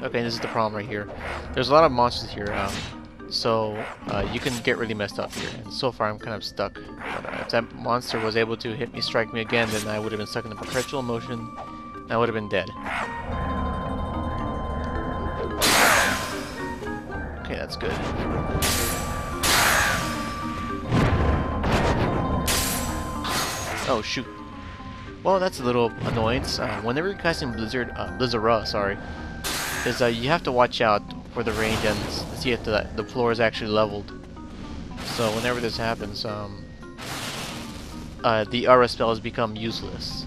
Okay, this is the problem right here. There's a lot of monsters here, so you can get really messed up here. And so far, I'm kind of stuck. But if that monster was able to strike me again, then I would have been stuck in a perpetual motion. And I would have been dead. Okay, that's good. Oh shoot. Well, that's a little annoyance. Whenever you're casting Blizzard, sorry, is you have to watch out for the range and see if the floor is actually leveled. So whenever this happens, the aura spells become useless.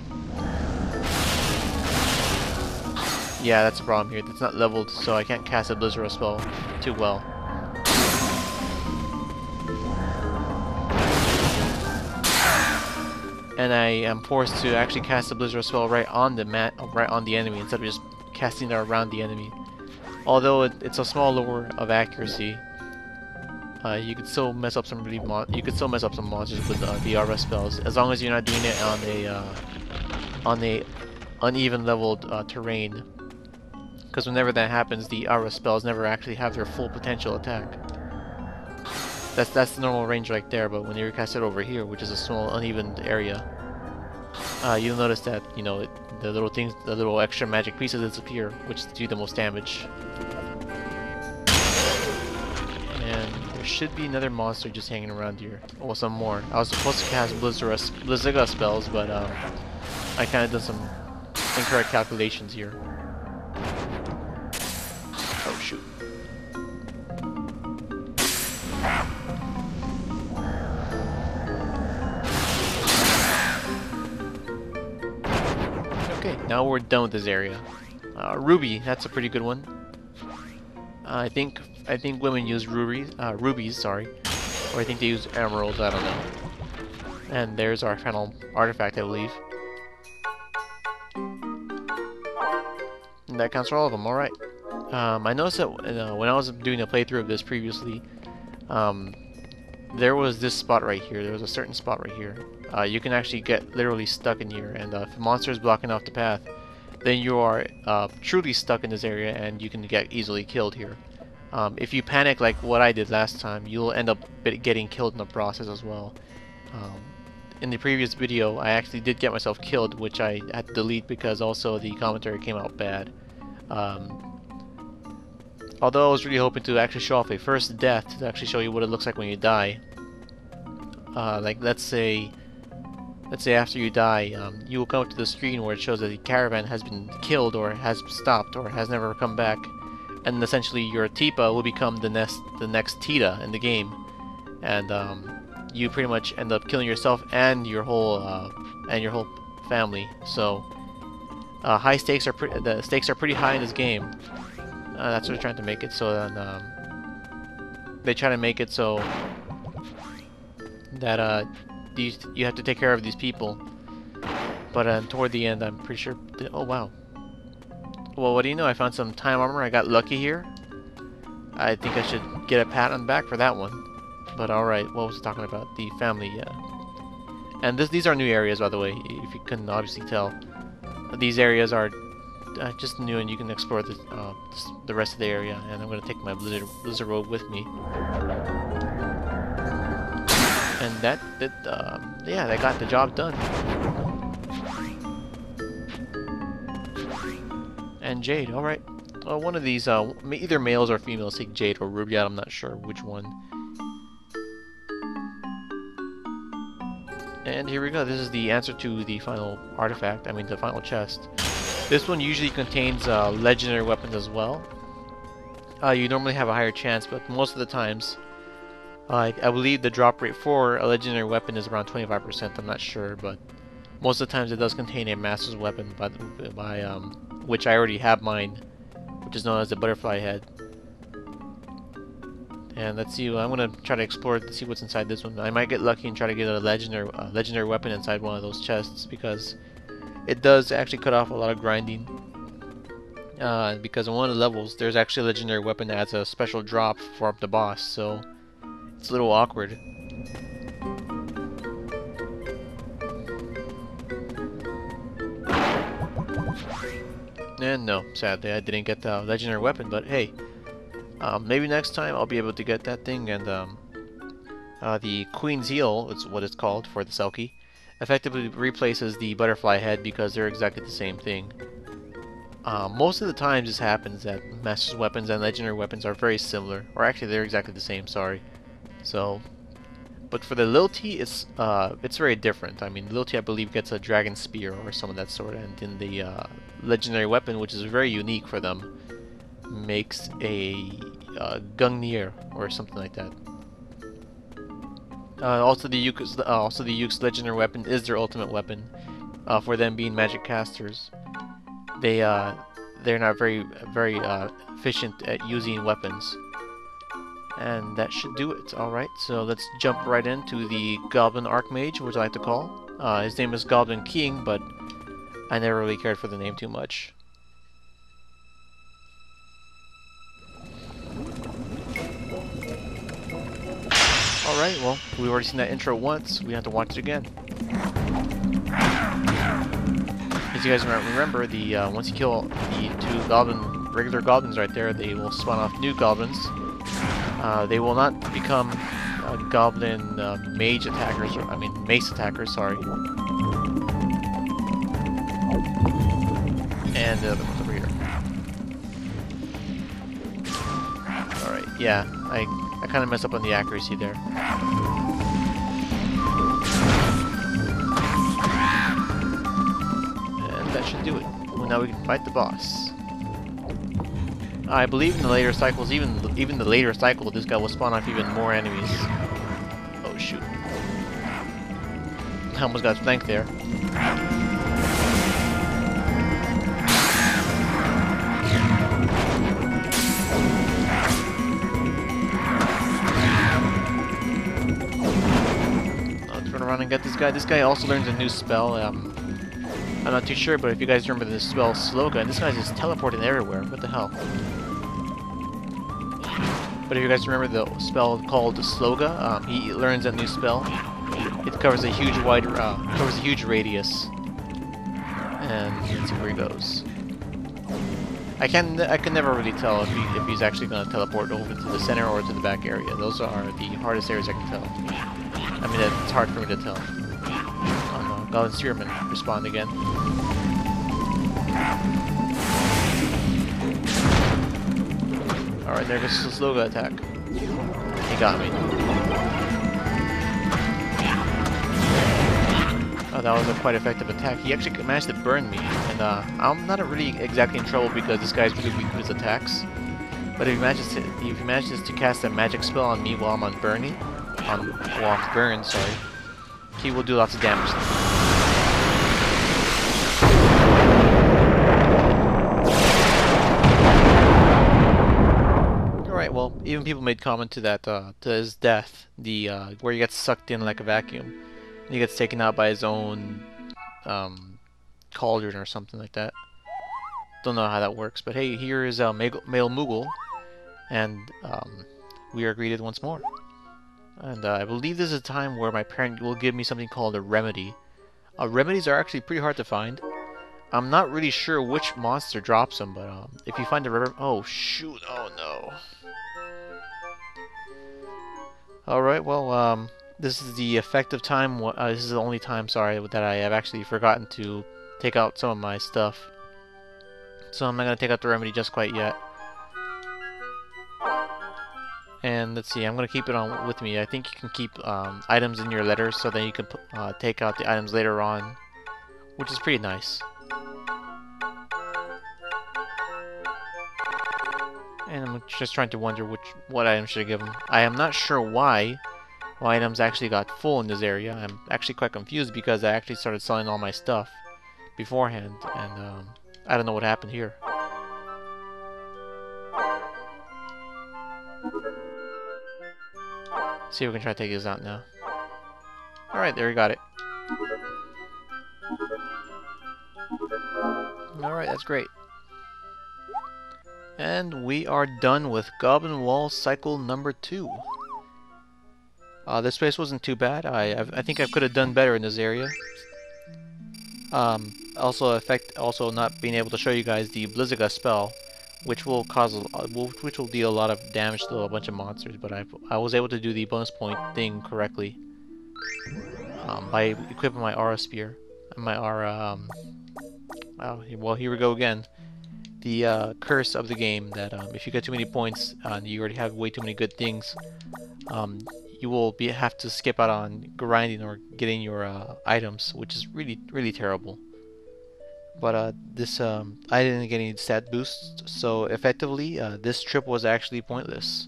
Yeah, that's the problem here. It's not leveled, so I can't cast a Blizzard spell too well. And I am forced to actually cast the Blizzard spell right on the right on the enemy instead of just casting it around the enemy. Although it's a small lower of accuracy, you could still mess up some monsters with the aura spells, as long as you're not doing it on a uneven leveled terrain. Because whenever that happens, the aura spells never actually have their full potential attack. That's the normal range right there, but when you cast it over here, which is a small uneven area, you'll notice that, you know, the little extra magic pieces disappear, which do the most damage. And there should be another monster just hanging around here. Oh, some more. I was supposed to cast Blizziga spells, but I kind of did some incorrect calculations here. Oh shoot. Okay, now we're done with this area. Ruby, that's a pretty good one. I think women use rubies, sorry, or I think they use emeralds. I don't know. And there's our final artifact, I believe. And that counts for all of them. All right. I noticed that when I was doing a playthrough of this previously, there was this spot right here. There was a certain spot right here. You can actually get literally stuck in here, and if a monster is blocking off the path, then you are truly stuck in this area, and you can get easily killed here. If you panic like what I did last time, you'll end up getting killed in the process as well. In the previous video, I actually did get myself killed, which I had to delete because also the commentary came out bad. Although I was really hoping to actually show off a first death to actually show you what it looks like when you die. Like let's say after you die, you will come up to the screen where it shows that the caravan has been killed or has stopped or has never come back, and essentially your Tipa will become the next Tita in the game, and you pretty much end up killing yourself and your whole family. So the stakes are pretty high in this game. That's what they're trying to make it. So then they try to make it so that you have to take care of these people. But toward the end, I'm pretty sure. Oh wow. Well, what do you know? I found some time armor. I got lucky here. I think I should get a pat on the back for that one. But alright, what was I talking about? The family, yeah. And these are new areas, by the way, if you couldn't obviously tell. These areas are just new, and you can explore the rest of the area. And I'm going to take my Blizzard robe with me. And yeah, that got the job done. And Jade, alright. One of these, either males or females take Jade or Ruby, I'm not sure which one. And here we go, this is the answer to the final artifact, the final chest. This one usually contains legendary weapons as well. You normally have a higher chance, but most of the times, I believe the drop rate for a legendary weapon is around 25%, I'm not sure, but most of the times it does contain a master's weapon by which I already have mine, which is known as the butterfly head. And let's see, I'm gonna try to explore to see what's inside this one. I might get lucky and try to get a legendary weapon inside one of those chests, because it does actually cut off a lot of grinding. Because in one of the levels, there's actually a legendary weapon that adds a special drop for up the boss, so it's a little awkward. And no, sadly, I didn't get the legendary weapon, but hey, maybe next time I'll be able to get that thing, and the Queen's Heel, is what it's called for the Selkie, effectively replaces the butterfly head because they're exactly the same thing. Most of the times this happens that Master's weapons and legendary weapons are very similar, or actually they're exactly the same, sorry. So, but for the Lilty, it's very different. I mean, Lilty I believe gets a dragon spear or some of that sort, and in the legendary weapon, which is very unique for them, makes a Gungnir or something like that. Also the Yuke's legendary weapon is their ultimate weapon. For them being magic casters, they're not very efficient at using weapons. And that should do it. Alright, so let's jump right into the Goblin Archmage, which I like to call. His name is Goblin King, but I never really cared for the name too much. Alright, well, we've already seen that intro once. We have to watch it again. As you guys remember, once you kill the two regular goblins right there, they will spawn off new goblins. They will not become goblin mage attackers, mace attackers, sorry. And the other one's over here. Alright, yeah, I kind of messed up on the accuracy there. And that should do it. Well, now we can fight the boss. I believe in the later cycles, even the later cycle, this guy will spawn off even more enemies. Oh shoot! I almost got flanked there. Let's run around and get this guy. This guy also learns a new spell. I'm not too sure, but if you guys remember the spell Sloga, and this guy's just teleporting everywhere. What the hell? But if you guys remember the spell called Sloga, he learns a new spell. It covers a huge radius. And let's see where he goes. I can never really tell if he's actually going to teleport over to the center or to the back area. Those are the hardest areas I can tell. I mean, it's hard for me to tell. Oh no, Goblin Spearman respawned again. Alright, there goes the Sloga attack. He got me. Oh, that was a quite effective attack. He actually managed to burn me, and I'm not really exactly in trouble because this guy's really weak to his attacks. But if he manages to cast a magic spell on me while I'm burned, sorry, he will do lots of damage. Alright, well, even people made comment to that, to his death, where he gets sucked in like a vacuum. And he gets taken out by his own, cauldron or something like that. Don't know how that works, but hey, here is male Moogle, and we are greeted once more. And I believe this is a time where my parent will give me something called a remedy. Remedies are actually pretty hard to find. I'm not really sure which monster drops them, but if you find a remedy... Oh shoot, oh no. Alright, well, this is the effective time, this is the only time, sorry, that I have actually forgotten to take out some of my stuff. So I'm not going to take out the remedy just quite yet. And let's see, I'm going to keep it on with me. I think you can keep items in your letters so that you can take out the items later on, which is pretty nice. And I'm just trying to wonder what item should I give him. I am not sure why items actually got full in this area. I'm actually quite confused because I actually started selling all my stuff beforehand, and I don't know what happened here. See if we can try to take this out now. Alright, there we got it. Alright, that's great. And we are done with Goblin Wall Cycle number 2. This place wasn't too bad. I think I could have done better in this area. also affect not being able to show you guys the Blizziga spell, which will which will deal a lot of damage to a bunch of monsters. But I was able to do the bonus point thing correctly by equipping my Aura Spear and my Aura. Oh, well, here we go again. The curse of the game that if you get too many points and you already have way too many good things, um, you will have to skip out on grinding or getting your items, which is really terrible. But I didn't get any stat boosts, so effectively this trip was actually pointless.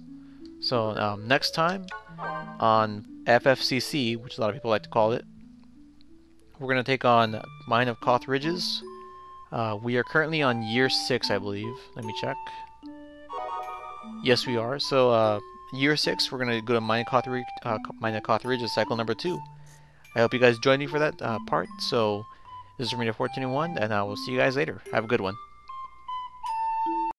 So next time on FFCC, which a lot of people like to call it, we're gonna take on Mine of Koth Ridges. We are currently on year 6, I believe. Let me check. Yes, we are. So year 6, we're gonna go to Mine of Koth Ridges, cycle number 2. I hope you guys join me for that part. So this is Arena 421, and I will see you guys later. Have a good one.